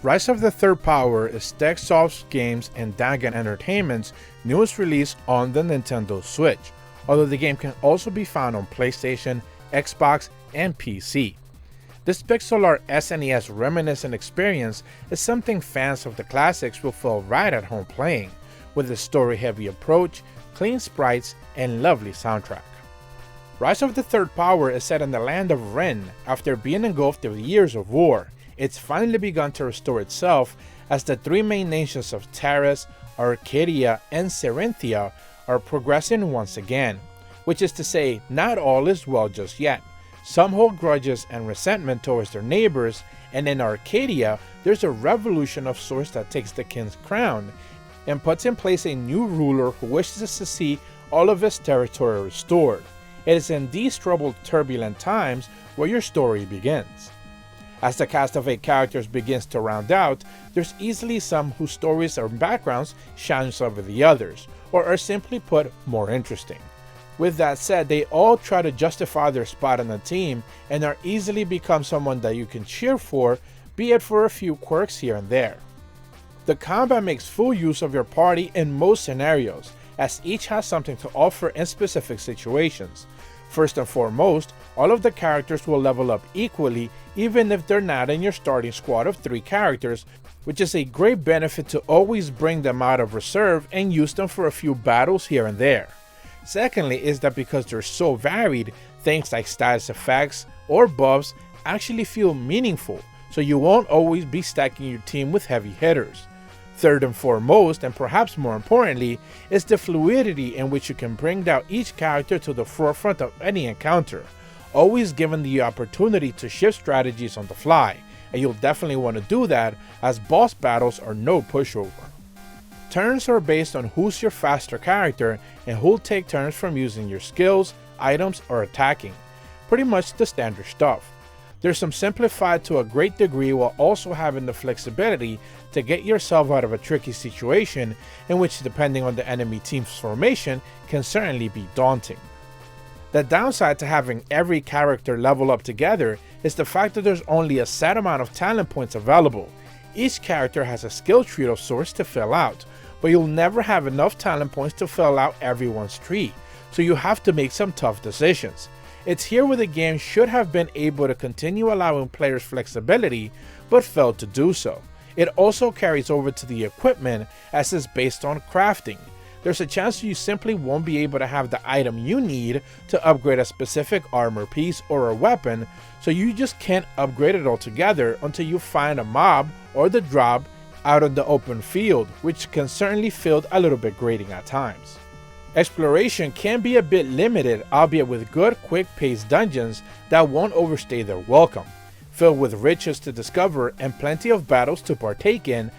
Rise of the Third Power is TechSoft Games and Dangan Entertainment's newest release on the Nintendo Switch, although the game can also be found on PlayStation, Xbox, and PC. This pixel art SNES reminiscent experience is something fans of the classics will feel right at home playing, with a story-heavy approach, clean sprites, and lovely soundtrack. Rise of the Third Power is set in the land of Ren after being engulfed with years of war. It's finally begun to restore itself as the three main nations of Taris, Arcadia, and Serenthia are progressing once again, which is to say, not all is well just yet. Some hold grudges and resentment towards their neighbors, and in Arcadia, there's a revolution of sorts that takes the king's crown and puts in place a new ruler who wishes to see all of his territory restored. It is in these troubled, turbulent times where your story begins. As the cast of 8 characters begins to round out, there's easily some whose stories or backgrounds shine over the others, or are simply put, more interesting. With that said, they all try to justify their spot on the team and are easily become someone that you can cheer for, be it for a few quirks here and there. The combat makes full use of your party in most scenarios, as each has something to offer in specific situations. First and foremost, all of the characters will level up equally even if they're not in your starting squad of 3 characters, which is a great benefit to always bring them out of reserve and use them for a few battles here and there. Secondly is that because they're so varied, things like status effects or buffs actually feel meaningful, so you won't always be stacking your team with heavy hitters. Third and foremost, and perhaps more importantly, is the fluidity in which you can bring down each character to the forefront of any encounter, always given the opportunity to shift strategies on the fly, and you'll definitely want to do that as boss battles are no pushover. Turns are based on who's your faster character and who'll take turns from using your skills, items, or attacking. Pretty much the standard stuff. There's some simplified to a great degree while also having the flexibility to get yourself out of a tricky situation in which, depending on the enemy team's formation, can certainly be daunting. The downside to having every character level up together is the fact that there's only a set amount of talent points available. Each character has a skill tree of sorts to fill out, but you'll never have enough talent points to fill out everyone's tree, so you have to make some tough decisions. It's here where the game should have been able to continue allowing players flexibility, but failed to do so. It also carries over to the equipment as it's based on crafting. There's a chance you simply won't be able to have the item you need to upgrade a specific armor piece or a weapon, so you just can't upgrade it altogether until you find a mob or the drop out in the open field, which can certainly feel a little bit grating at times. Exploration can be a bit limited, albeit with good, quick-paced dungeons that won't overstay their welcome. Filled with riches to discover and plenty of battles to partake in,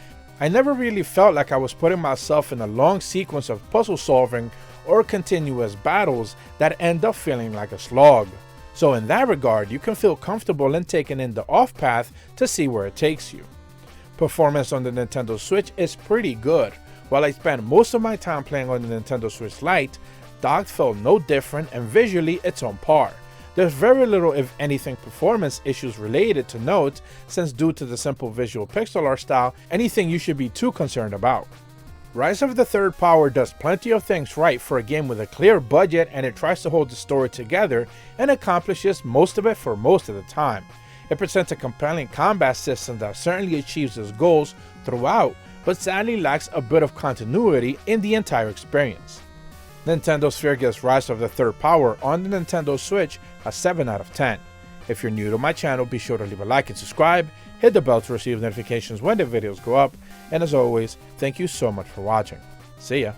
I never really felt like I was putting myself in a long sequence of puzzle solving or continuous battles that end up feeling like a slog. So in that regard, you can feel comfortable in taking in the off path to see where it takes you. Performance on the Nintendo Switch is pretty good. While I spent most of my time playing on the Nintendo Switch Lite, docked felt no different and visually it's on par. There's very little if anything performance issues related to note, since due to the simple visual pixel art style, anything you should be too concerned about. Rise of the Third Power does plenty of things right for a game with a clear budget, and it tries to hold the story together and accomplishes most of it for most of the time. It presents a compelling combat system that certainly achieves its goals throughout, but sadly lacks a bit of continuity in the entire experience. Nintendo Sphere gives Rise of the Third Power on the Nintendo Switch a 7 out of 10. If you're new to my channel, be sure to leave a like and subscribe, hit the bell to receive notifications when the videos go up, and as always, thank you so much for watching. See ya!